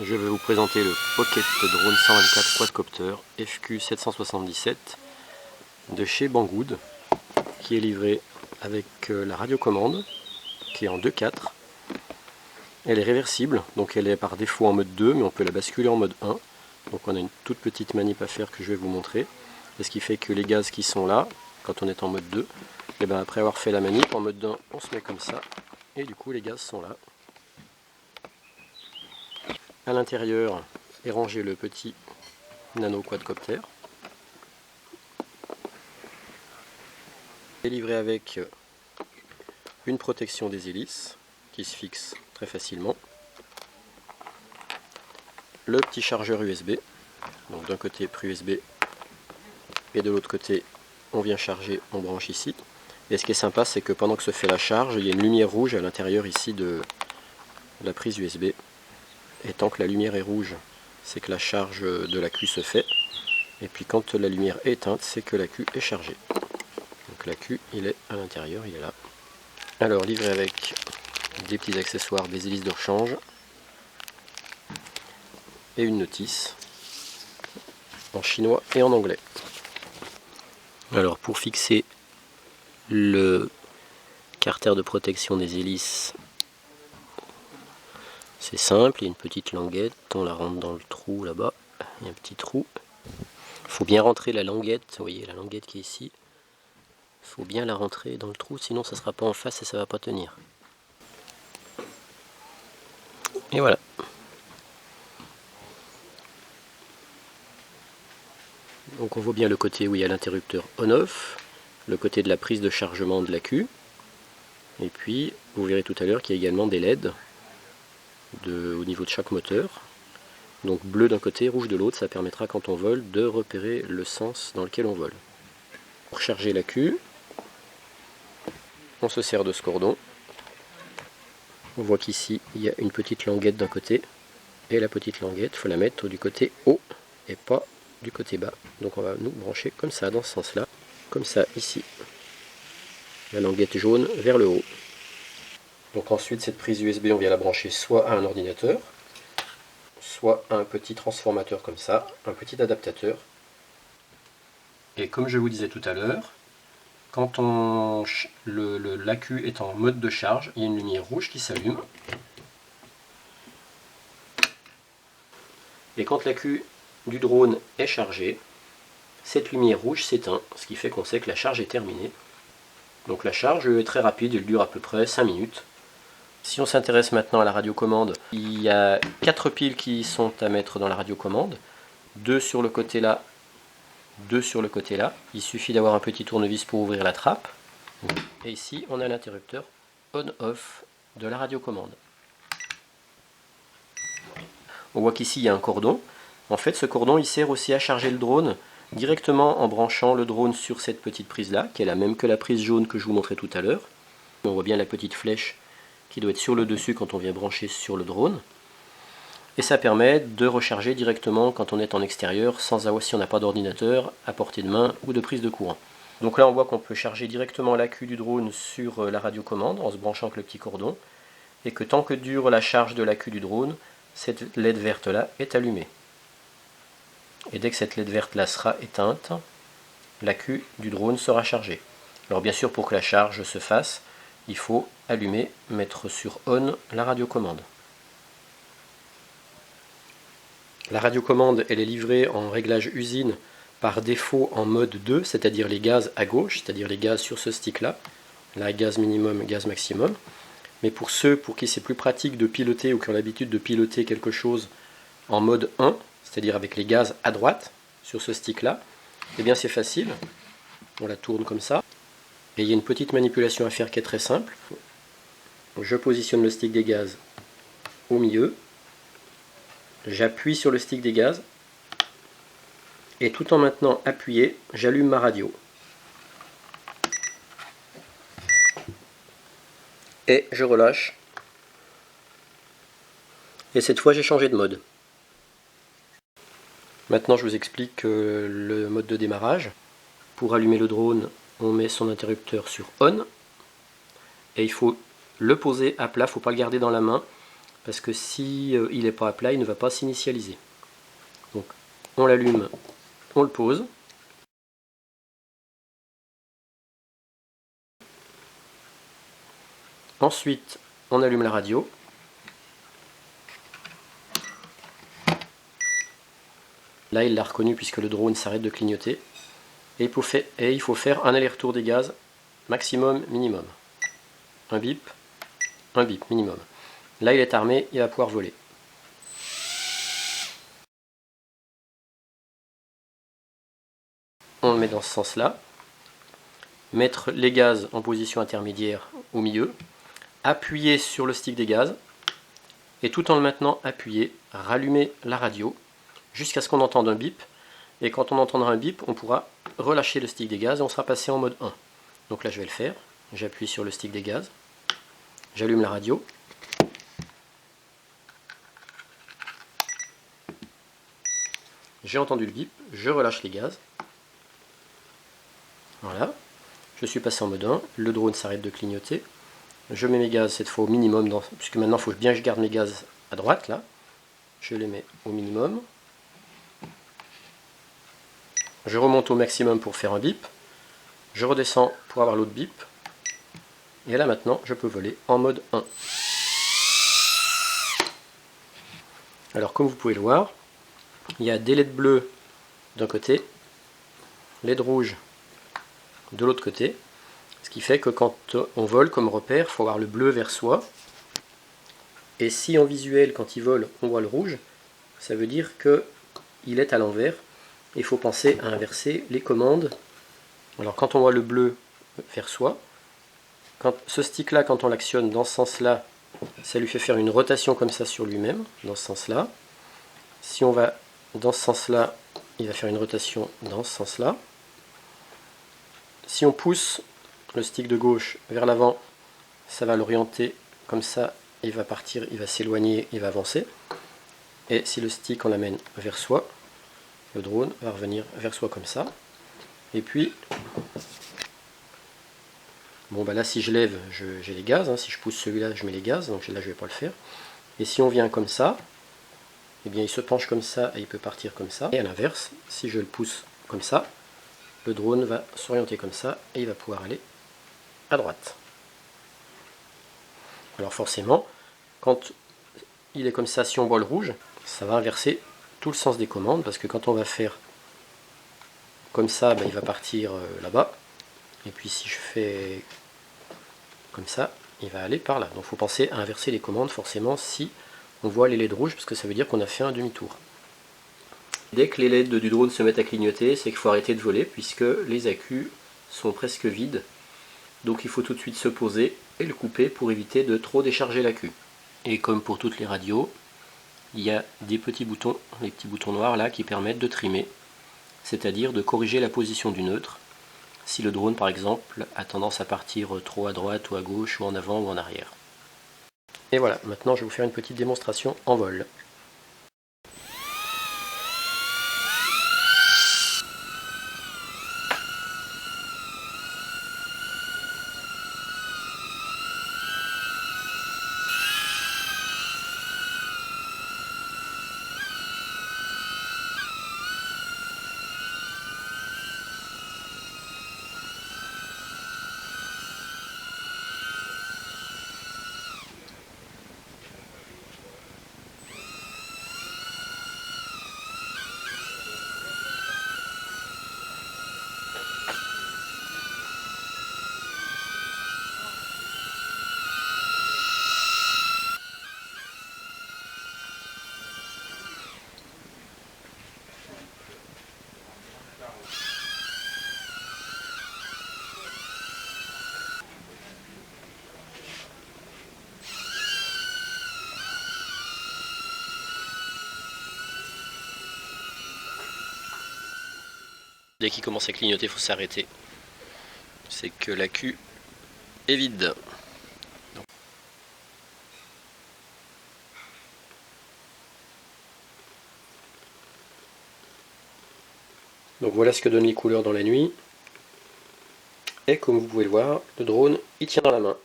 Je vais vous présenter le Pocket Drone 124 Quadcopter FQ777 de chez Banggood, qui est livré avec la radiocommande qui est en 2.4. Elle est réversible, donc elle est par défaut en mode 2, mais on peut la basculer en mode 1. Donc on a une toute petite manip à faire que je vais vous montrer. Et ce qui fait que les gaz qui sont là, quand on est en mode 2, et ben après avoir fait la manip en mode 1, on se met comme ça. Et du coup les gaz sont là. À l'intérieur est rangé le petit nano quadcopter. Il est livré avec une protection des hélices qui se fixe très facilement. Le petit chargeur USB, donc d'un côté pris USB et de l'autre côté on vient charger, on branche ici. Et ce qui est sympa, c'est que pendant que se fait la charge, il y a une lumière rouge à l'intérieur ici de la prise USB. Et tant que la lumière est rouge, c'est que la charge de l'AQ se fait. Et puis quand la lumière est éteinte, c'est que l'AQ est chargé. Donc l'AQ, il est à l'intérieur, il est là. Alors livré avec des petits accessoires, des hélices de rechange et une notice en chinois et en anglais. Alors pour fixer le carter de protection des hélices, c'est simple, il y a une petite languette, on la rentre dans le trou là-bas, il y a un petit trou. Il faut bien rentrer la languette, vous voyez la languette qui est ici. Il faut bien la rentrer dans le trou, sinon ça ne sera pas en face et ça ne va pas tenir. Et voilà. Donc on voit bien le côté où il y a l'interrupteur on-off, le côté de la prise de chargement de l'AQ. Et puis vous verrez tout à l'heure qu'il y a également des LED au niveau de chaque moteur. Donc bleu d'un côté, rouge de l'autre, ça permettra quand on vole de repérer le sens dans lequel on vole. Pour charger l'AQ, on se sert de ce cordon. On voit qu'ici il y a une petite languette d'un côté, et la petite languette, il faut la mettre du côté haut et pas du côté bas. Donc on va nous brancher comme ça, dans ce sens-là, comme ça ici. La languette jaune vers le haut. Donc ensuite cette prise USB, on vient la brancher soit à un ordinateur, soit à un petit transformateur comme ça, un petit adaptateur. Et comme je vous disais tout à l'heure, quand l'AQ est en mode de charge, il y a une lumière rouge qui s'allume. Et quand l'AQ du drone est chargé, cette lumière rouge s'éteint, ce qui fait qu'on sait que la charge est terminée. Donc la charge est très rapide, elle dure à peu près 5 minutes. Si on s'intéresse maintenant à la radiocommande, il y a 4 piles qui sont à mettre dans la radiocommande. 2 sur le côté là, 2 sur le côté là. Il suffit d'avoir un petit tournevis pour ouvrir la trappe. Et ici, on a l'interrupteur on-off de la radiocommande. On voit qu'ici, il y a un cordon. En fait, ce cordon, il sert aussi à charger le drone directement en branchant le drone sur cette petite prise là, qui est la même que la prise jaune que je vous montrais tout à l'heure. On voit bien la petite flèche qui doit être sur le dessus quand on vient brancher sur le drone. Et ça permet de recharger directement quand on est en extérieur, sans avoir, si on n'a pas d'ordinateur à portée de main ou de prise de courant. Donc là on voit qu'on peut charger directement l'AQ du drone sur la radiocommande en se branchant avec le petit cordon, et que tant que dure la charge de l'AQ du drone, cette LED verte là est allumée. Et dès que cette LED verte là sera éteinte, l'AQ du drone sera chargé. Alors bien sûr, pour que la charge se fasse, il faut allumer, mettre sur on la radiocommande. La radiocommande, elle est livrée en réglage usine par défaut en mode 2, c'est-à-dire les gaz à gauche, c'est-à-dire les gaz sur ce stick-là, là gaz minimum, gaz maximum. Mais pour ceux pour qui c'est plus pratique de piloter ou qui ont l'habitude de piloter quelque chose en mode 1, c'est-à-dire avec les gaz à droite sur ce stick-là, eh bien c'est facile. On la tourne comme ça. Et il y a une petite manipulation à faire qui est très simple. Je positionne le stick des gaz au milieu. J'appuie sur le stick des gaz. Et tout en maintenant appuyé, j'allume ma radio. Et je relâche. Et cette fois j'ai changé de mode. Maintenant je vous explique le mode de démarrage. Pour allumer le drone, on met son interrupteur sur on. Et il faut le poser à plat, il ne faut pas le garder dans la main. parce que si il n'est pas à plat, il ne va pas s'initialiser. Donc on l'allume, on le pose. Ensuite, on allume la radio. Là, il l'a reconnu puisque le drone s'arrête de clignoter. Et il faut faire un aller-retour des gaz, maximum, minimum. Un bip minimum. Là, il est armé, il va pouvoir voler. On le met dans ce sens-là. Mettre les gaz en position intermédiaire au milieu. Appuyer sur le stick des gaz. Et tout en le maintenant appuyé, rallumer la radio jusqu'à ce qu'on entende un bip. Et quand on entendra un bip, on pourra relâcher le stick des gaz et on sera passé en mode 1. Donc là, je vais le faire. J'appuie sur le stick des gaz. J'allume la radio. J'ai entendu le bip, je relâche les gaz. Voilà. Je suis passé en mode 1. Le drone s'arrête de clignoter. Je mets mes gaz cette fois au minimum, puisque maintenant il faut bien que je garde mes gaz à droite, là. Je les mets au minimum. Je remonte au maximum pour faire un bip. Je redescends pour avoir l'autre bip. Et là maintenant, je peux voler en mode 1. Alors comme vous pouvez le voir, il y a des LED bleus d'un côté, LED rouge de l'autre côté. Ce qui fait que quand on vole comme repère, il faut avoir le bleu vers soi. Et si en visuel, quand il vole, on voit le rouge, ça veut dire qu'il est à l'envers. Il faut penser à inverser les commandes. Alors quand on voit le bleu vers soi, ce stick là, quand on l'actionne dans ce sens là, ça lui fait faire une rotation comme ça sur lui-même, dans ce sens là. Si on va dans ce sens là, il va faire une rotation dans ce sens là. Si on pousse le stick de gauche vers l'avant, ça va l'orienter comme ça, il va partir, il va s'éloigner, il va avancer. Et si le stick on l'amène vers soi, le drone va revenir vers soi comme ça. Et puis, bon bah là si je lève, j'ai les gaz, hein. Si je pousse celui-là, je mets les gaz, donc là je vais pas le faire. Et si on vient comme ça, eh bien il se penche comme ça et il peut partir comme ça. Et à l'inverse, si je le pousse comme ça, le drone va s'orienter comme ça et il va pouvoir aller à droite. Alors forcément, quand il est comme ça, si on voit le rouge, ça va inverser tout le sens des commandes, parce que quand on va faire comme ça, ben, il va partir là-bas. Et puis si je fais comme ça, il va aller par là. Donc il faut penser à inverser les commandes forcément si on voit les LED rouges, parce que ça veut dire qu'on a fait un demi-tour. Dès que les LED du drone se mettent à clignoter, c'est qu'il faut arrêter de voler, puisque les accus sont presque vides. Donc il faut tout de suite se poser et le couper pour éviter de trop décharger l'accu. Et comme pour toutes les radios, il y a des petits boutons, les petits boutons noirs là, qui permettent de trimer, c'est-à-dire de corriger la position du neutre, si le drone par exemple a tendance à partir trop à droite ou à gauche ou en avant ou en arrière. Et voilà, maintenant je vais vous faire une petite démonstration en vol. Dès qu'il commence à clignoter, il faut s'arrêter. C'est que l'accu est vide. Donc voilà ce que donnent les couleurs dans la nuit. Et comme vous pouvez le voir, le drone il tient dans la main.